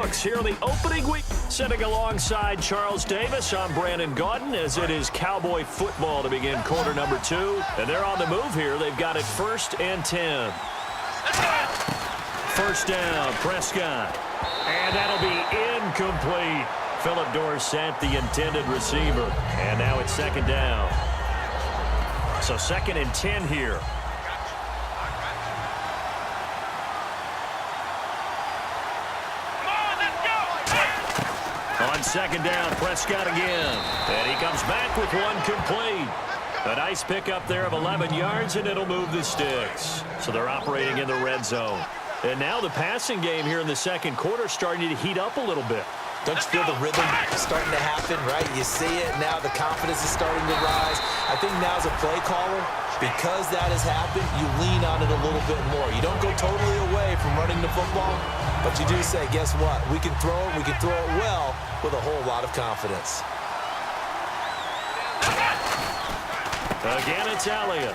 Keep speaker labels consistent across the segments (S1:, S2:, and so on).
S1: books here in the opening week. Sitting alongside Charles Davis, I'm Brandon Gaudin, as it is Cowboy football to begin quarter number 2. And they're on the move here. They've got it 1st and 10. First down, Prescott. And that'll be incomplete. Philip Dorsett, the intended receiver. And now it's 2nd down. So 2nd and 10 here. On 2nd down, Prescott again. And he comes back with one complete. A nice pickup there of 11 yards, and it'll move the sticks. So they're operating in the red zone. And now the passing game here in the 2nd quarter starting to heat up a little bit.
S2: Don't you feel the rhythm starting to happen, right? You see it now. The confidence is starting to rise. I think now as a play caller, because that has happened, you lean on it a little bit more. You don't go totally away from running the football, but you do say, guess what? We can throw it. We can throw it well with a whole lot of confidence.
S1: Again, it's Elliott.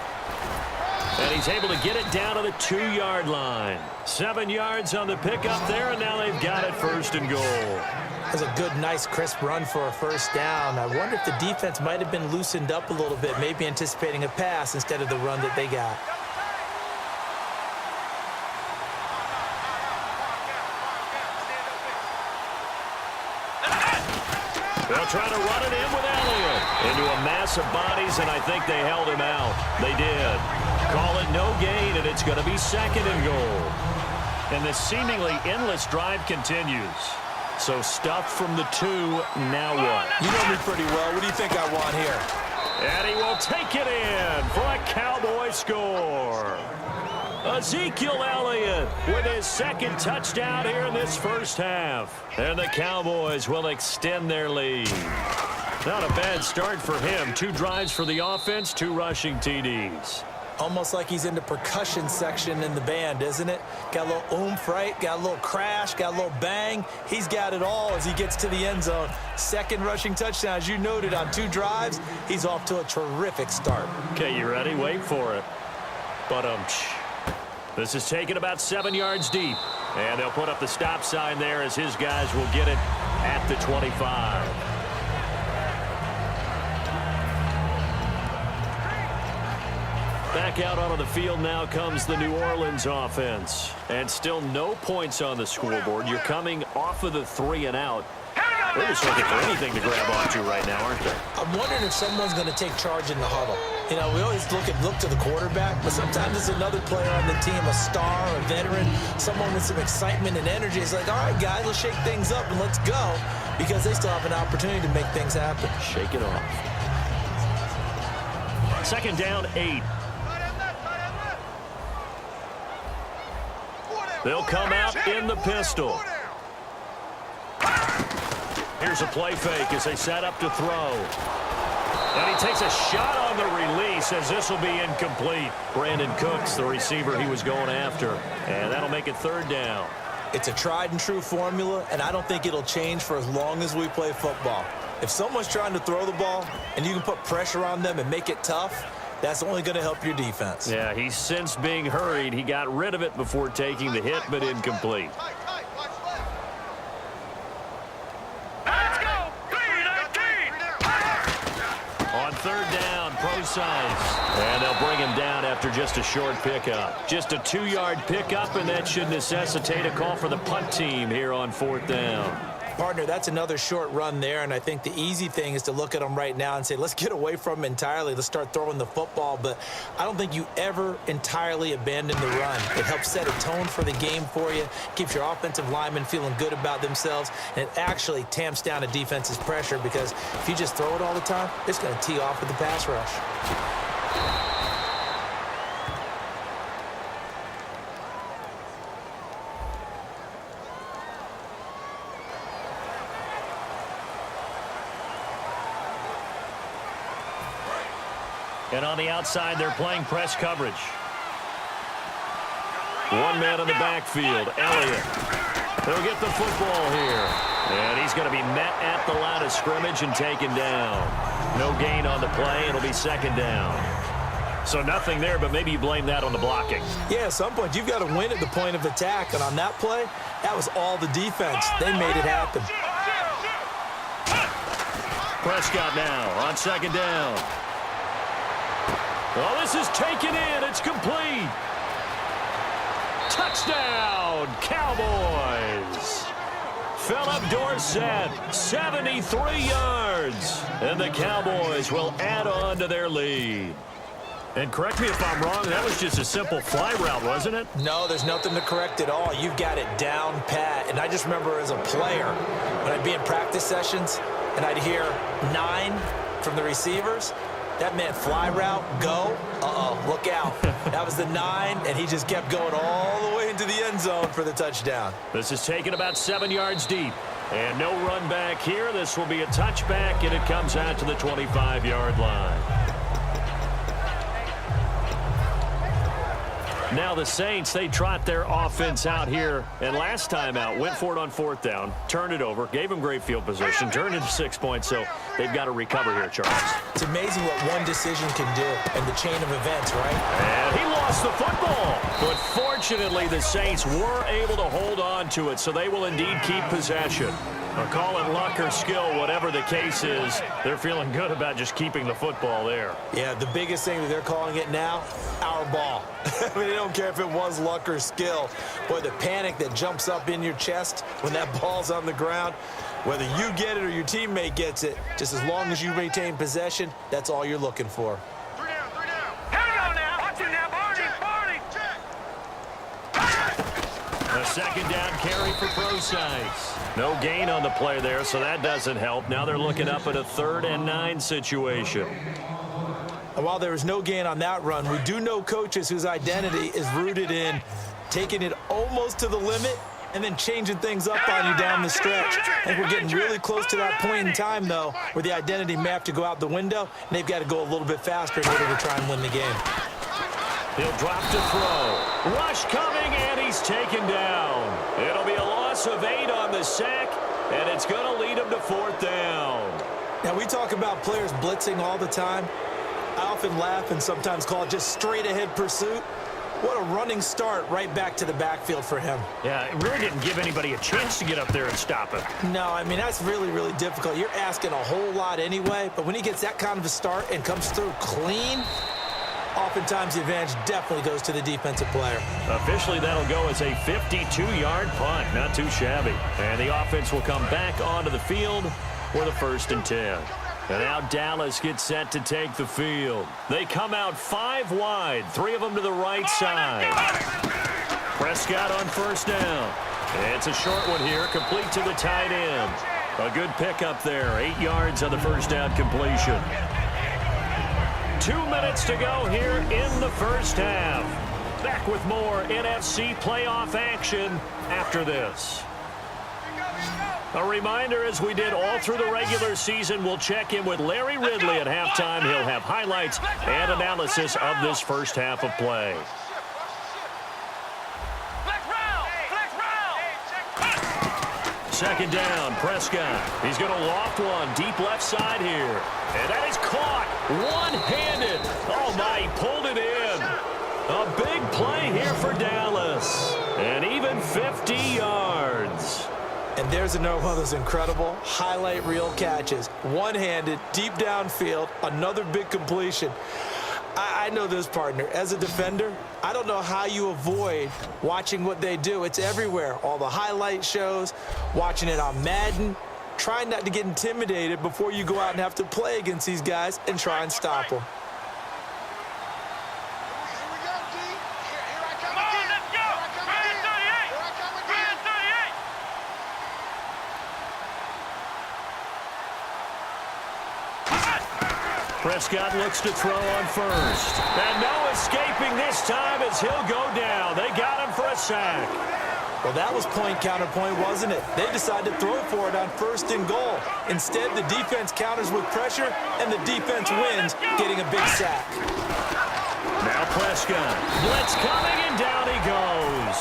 S1: And he's able to get it down to the 2-yard line. 7 yards on the pickup there, and now they've got it 1st and goal.
S2: That was a good, nice, crisp run for a 1st down. I wonder if the defense might have been loosened up a little bit, maybe anticipating a pass instead of the run that they got.
S1: They'll try to run it in with Elliott into a mass of bodies, and I think they held him out. They did. Call it no gain, and it's going to be 2nd and goal. And the seemingly endless drive continues. So stuff from the 2, now what?
S2: You know me pretty well. What do you think I want here?
S1: And he will take it in for a Cowboy score. Ezekiel Elliott with his 2nd touchdown here in this 1st half. And the Cowboys will extend their lead. Not a bad start for him. 2 drives for the offense, 2 rushing TDs.
S2: Almost like he's in the percussion section in the band, isn't it? Got a little oomph, right? Got a little crash, got a little bang. He's got it all as he gets to the end zone. 2nd rushing touchdown, as you noted, on 2 drives. He's off to a terrific start.
S1: Okay, you ready? Wait for it. This is taken about 7 yards deep. And they'll put up the stop sign there as his guys will get it at the 25. Back out onto the field now comes the New Orleans offense. And still no points on the scoreboard. You're coming off of the 3 and out. They're just looking for anything to grab onto right now, aren't they?
S2: I'm wondering if someone's going to take charge in the huddle. You know, we always look to the quarterback, but sometimes it's another player on the team, a star, a veteran, someone with some excitement and energy. It's like, all right, guys, let's shake things up and let's go, because they still have an opportunity to make things happen.
S1: Shake it off. 2nd down, 8. They'll come out in the pistol. Here's a play fake as they set up to throw. And he takes a shot on the release as this will be incomplete. Brandon Cooks, the receiver he was going after. And that'll make it 3rd down.
S2: It's a tried and true formula, and I don't think it'll change for as long as we play football. If someone's trying to throw the ball and you can put pressure on them and make it tough, that's only going to help your defense.
S1: Yeah, he's since being hurried. He got rid of it before taking the hit, but incomplete.
S3: Let's go! 3-19!
S1: On 3rd down, POSaints. And they'll bring him down after just a short pickup. Just a 2-yard pickup, and that should necessitate a call for the punt team here on 4th down.
S2: Partner, that's another short run there, and I think the easy thing is to look at them right now and say, let's get away from them entirely. Let's start throwing the football, but I don't think you ever entirely abandon the run. It helps set a tone for the game for you, keeps your offensive linemen feeling good about themselves, and it actually tamps down a defense's pressure, because if you just throw it all the time, it's going to tee off with the pass rush.
S1: And on the outside, they're playing press coverage. 1 man in the backfield, Elliott. He'll get the football here. And he's going to be met at the line of scrimmage and taken down. No gain on the play. It'll be 2nd down. So nothing there, but maybe you blame that on the blocking.
S2: Yeah, at some point, you've got to win at the point of attack. And on that play, that was all the defense. They made it happen.
S1: Prescott now on second down. Well, this is taken in. It's complete. Touchdown, Cowboys. Philip Dorsett, 73 yards. And the Cowboys will add on to their lead. And correct me if I'm wrong, that was just a simple fly route, wasn't it?
S2: No, there's nothing to correct at all. You've got it down pat. And I just remember as a player, when I'd be in practice sessions and I'd hear 9 from the receivers, that meant fly route, go. Look out. That was the 9, and he just kept going all the way into the end zone for the touchdown.
S1: This is taken about 7 yards deep. And no run back here. This will be a touchback, and it comes out to the 25-yard line. Now the Saints, they trot their offense out here. And last time out, went for it on 4th down, turned it over, gave them great field position, turned into 6 points. So they've got to recover here, Charles.
S2: It's amazing what one decision can do in the chain of events, right?
S1: And he lost the football. But fortunately, the Saints were able to hold on to it, so they will indeed keep possession. Now, call it luck or skill, whatever the case is, they're feeling good about just keeping the football there.
S2: Yeah, the biggest thing that they're calling it now, our ball. I mean, they don't care if it was luck or skill. Boy, the panic that jumps up in your chest when that ball's on the ground, whether you get it or your teammate gets it, just as long as you maintain possession, that's all you're looking for.
S3: 3 down, 3 down. Here we go now. Watch it now, Barney.
S1: A second down carry for Pro-Saints. No gain on the play there, so that doesn't help. Now they're looking up at a 3rd and 9 situation.
S2: And while there was no gain on that run, we do know coaches whose identity is rooted in taking it almost to the limit and then changing things up on you down the stretch. I think we're getting really close to that point in time, though, where the identity may have to go out the window, and they've got to go a little bit faster in order to try and win the game.
S1: He'll drop to throw. Rush coming, and he's taken down. It'll be a loss of 8 on the sack, and it's going to lead him to 4th down.
S2: Now, we talk about players blitzing all the time. I often laugh and sometimes call it just straight-ahead pursuit. What a running start right back to the backfield for him.
S1: Yeah, it really didn't give anybody a chance to get up there and stop him.
S2: No, I mean, that's really, really difficult. You're asking a whole lot anyway, but when he gets that kind of a start and comes through clean, oftentimes the advantage definitely goes to the defensive player.
S1: Officially, that'll go as a 52-yard punt. Not too shabby. And the offense will come back onto the field for the 1st and 10. And now Dallas gets set to take the field. They come out 5 wide, 3 of them to the right side. Prescott on 1st down. It's a short one here, complete to the tight end. A good pickup there, 8 yards on the 1st down completion. 2 minutes to go here in the 1st half. Back with more NFC playoff action after this. A reminder, as we did all through the regular season, we'll check in with Larry Ridley at halftime. He'll have highlights and analysis of this 1st half of play. Second down, Prescott. He's going to loft one deep left side here. And that is caught one-handed. Oh, my, he pulled it in. A big play here for Dallas. And even 50 yards.
S2: And there's another one of those incredible highlight reel catches. One-handed, deep downfield, another big completion. I know this, partner. As a defender, I don't know how you avoid watching what they do. It's everywhere. All the highlight shows, watching it on Madden. Try not to get intimidated before you go out and have to play against these guys and try and stop them.
S1: Prescott looks to throw on 1st. And no escaping this time as he'll go down. They got him for a sack.
S2: Well, that was point counterpoint, wasn't it? They decided to throw for it on 1st and goal. Instead, the defense counters with pressure, and the defense wins, getting a big sack.
S1: Now Prescott. Blitz coming, and down he goes.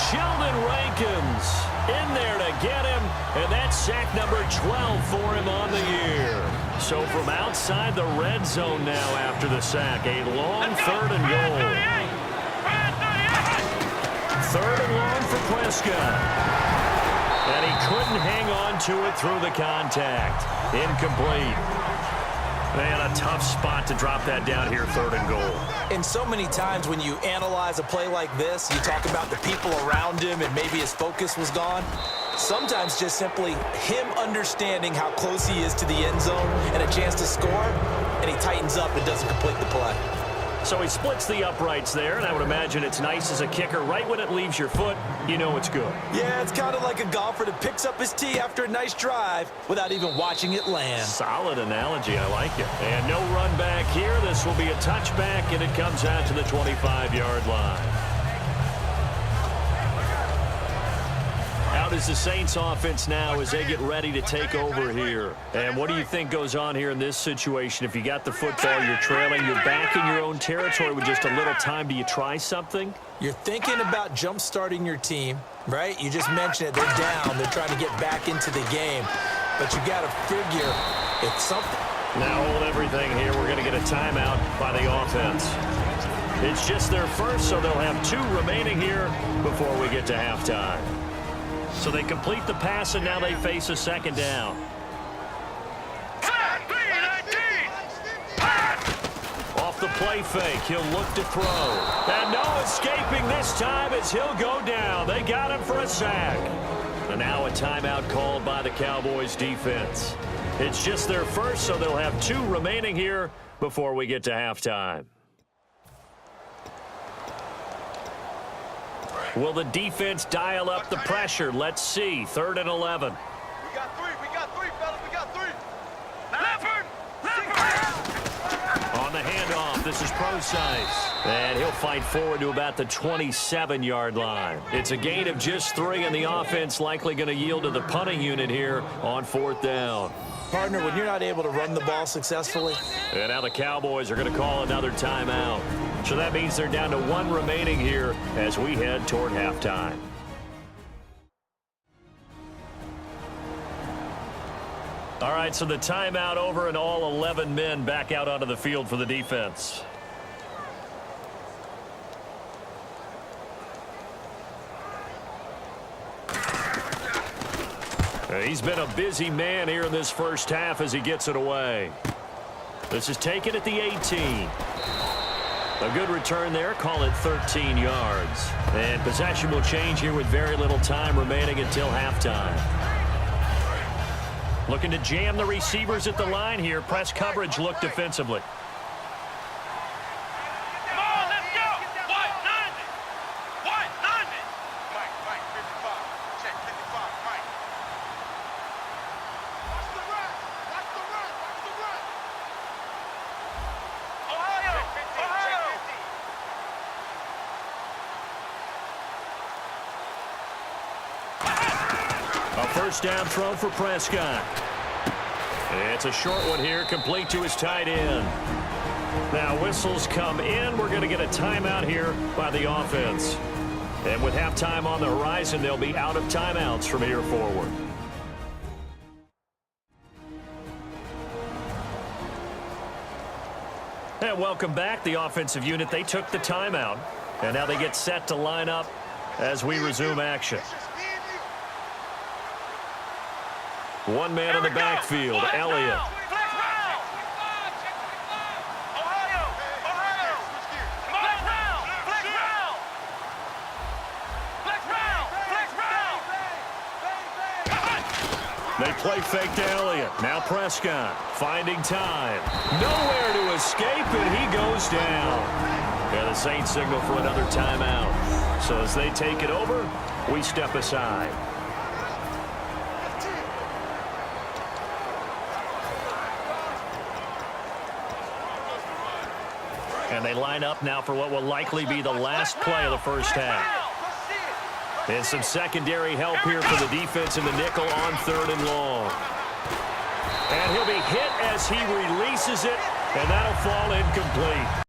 S1: Sheldon Rankins in there to get him, and that's sack number 12 for him on the year. So from outside the red zone now after the sack, a long 3rd and goal. 3rd and long for Prescott. And he couldn't hang on to it through the contact. Incomplete. Man, a tough spot to drop that down here, 3rd and goal.
S2: And so many times when you analyze a play like this, you talk about the people around him and maybe his focus was gone. Sometimes just simply him understanding how close he is to the end zone and a chance to score, and he tightens up and doesn't complete the play.
S1: So he splits the uprights there, and I would imagine it's nice as a kicker. Right when it leaves your foot, you know it's good.
S2: Yeah, it's kind of like a golfer that picks up his tee after a nice drive without even watching it land.
S1: Solid analogy. I like it. And no run back here. This will be a touchback, and it comes out to the 25-yard line. Out is the Saints offense now as they get ready to take over here. And what do you think goes on here in this situation? If you got the football, you're trailing, you're back in your own territory with just a little time. Do you try something?
S2: You're thinking about jump-starting your team, right? You just mentioned it. They're down. They're trying to get back into the game. But you got to figure it's something.
S1: Now hold everything here. We're going to get a timeout by the offense. It's just their first, so they'll have 2 remaining here before we get to halftime. So they complete the pass, and now they face a 2nd down. Off the play fake, he'll look to throw. And no escaping this time as he'll go down. They got him for a sack. And now a timeout called by the Cowboys defense. It's just their first, so they'll have 2 remaining here before we get to halftime. Will the defense dial up the pressure? Let's see. 3rd and 11.
S3: We got 3, fellas, we got 3. Leopard!
S1: On the handoff, this is POSaints. And he'll fight forward to about the 27-yard line. It's a gain of just 3, and the offense likely going to yield to the punting unit here on 4th down.
S2: Partner, when you're not able to run the ball successfully.
S1: And now the Cowboys are going to call another timeout. So that means they're down to 1 remaining here as we head toward halftime. All right, so the timeout over and all 11 men back out onto the field for the defense. He's been a busy man here in this first half as he gets it away. This is taken at the 18. A good return there. Call it 13 yards. And possession will change here with very little time remaining until halftime. Looking to jam the receivers at the line here. Press coverage look defensively.
S3: Come on, let's go! White, 90! White, 90! Mike, 55. Check 55, Mike. Watch the run! Ohio!
S1: A first down throw for Prescott. It's a short one here, complete to his tight end. Now whistles come in. We're going to get a timeout here by the offense. And with halftime on the horizon, they'll be out of timeouts from here forward. And welcome back. The offensive unit, they took the timeout. And now they get set to line up as we resume action. 1 man in the backfield, Elliott. They play fake to Elliott. Now Prescott finding time. Nowhere to escape, and he goes down. Yeah, the Saints signal for another timeout. So as they take it over, we step aside. And they line up now for what will likely be the last play of the first half. And some secondary help here for the defense in the nickel on 3rd and long. And he'll be hit as he releases it, and that'll fall incomplete.